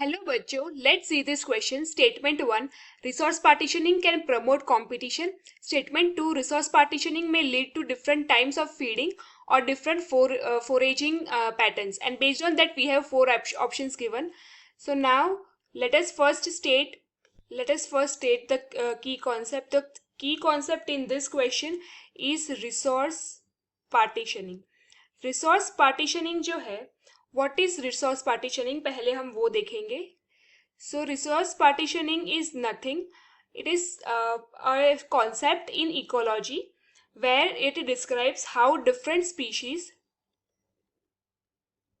Hello बच्चों, let's see this question. Statement 1, resource partitioning can promote competition. Statement 2, resource partitioning may lead to different times of feeding or different foraging patterns. And based on that, we have four options given. So now let us first state the key concept. The key concept in this question is resource partitioning. Resource partitioning जो है, what is resource partitioning, पहले हम वो देखेंगे. So resource partitioning is nothing, it is a concept in ecology where it describes how different species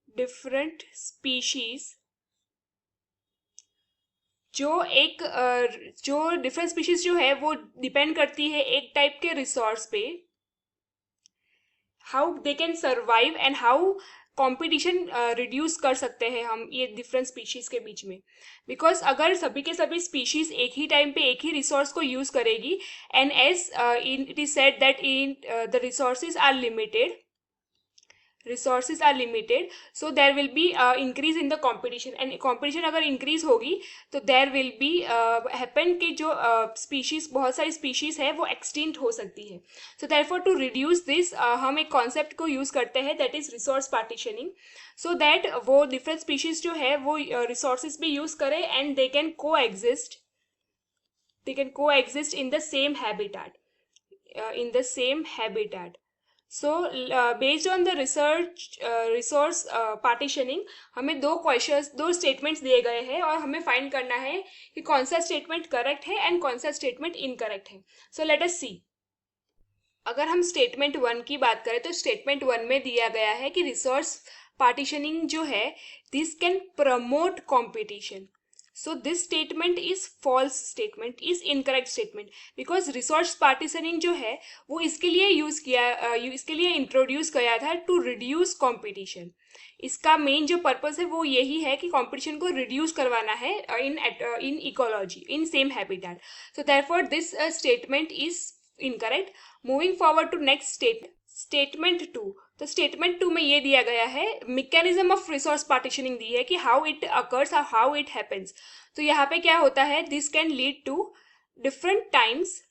जो different species जो है वो डिपेंड करती है एक टाइप के रिसोर्स पे, how they can survive and how competition reduce कर सकते हैं हम ये डिफरेंट स्पीशीज के बीच में. बिकॉज अगर सभी के सभी स्पीशीज एक ही टाइम पे एक ही रिसोर्स को यूज करेगी and as it is said that in the resources are limited, so there will be increase in the competition, and competition अगर increase होगी तो there will be happen कि जो species, बहुत सारी species है वो extinct हो सकती है. So therefore to reduce this हम एक concept को use करते हैं, that is resource partitioning, so that वो different species जो है वो resources भी use करें and they can coexist in the same habitat, So based on the resource partitioning, हमें दो स्टेटमेंट्स दिए गए हैं और हमें फाइंड करना है कि कौन सा स्टेटमेंट करेक्ट है एंड कौन सा स्टेटमेंट इनकरेक्ट है. सो लेट अस सी. अगर हम स्टेटमेंट 1 की बात करें तो स्टेटमेंट 1 में दिया गया है कि रिसोर्स पार्टीशनिंग जो है this can promote competition. So this statement is false statement, is incorrect statement, because resource partitioning जो है वो इसके लिए इंट्रोड्यूस किया था टू रिड्यूस कंपटीशन. इसका मेन जो पर्पस है वो यही है कि कंपटीशन को रिड्यूस करवाना है in ecology, in same habitat. So therefore this statement is incorrect. Moving forward to next statement 2. तो स्टेटमेंट 2 में ये दिया गया है मैकेनिज्म ऑफ रिसोर्स पार्टीशनिंग दी है कि हाउ इट अकर्स और हाउ इट हैपेंस. तो यहाँ पे क्या होता है, this can lead to different times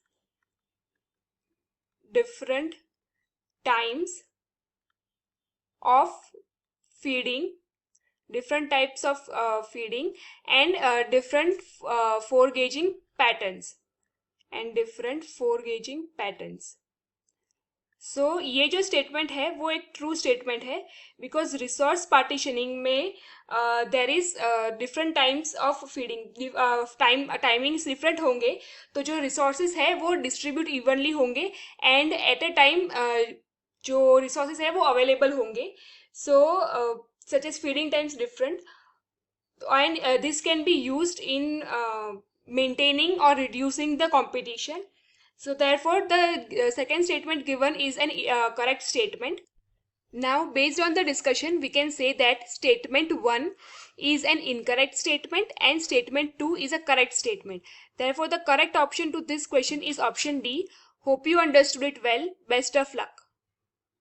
of feeding, different types of feeding and different foraging patterns. So ये जो स्टेटमेंट है वो एक ट्रू स्टेटमेंट है, बिकॉज रिसोर्स पार्टीशनिंग में there is different times of feeding, timings different होंगे, तो जो रिसोर्सेज है वो डिस्ट्रीब्यूट इवनली होंगे एंड एट अ टाइम जो रिसोर्सेज है वो अवेलेबल होंगे. सो such as feeding times different, and this can be used in maintaining or reducing the competition. So therefore the second statement given is an correct statement. Now based on the discussion we can say that statement 1 is an incorrect statement and statement 2 is a correct statement. Therefore the correct option to this question is option D. Hope you understood it well. Best of luck.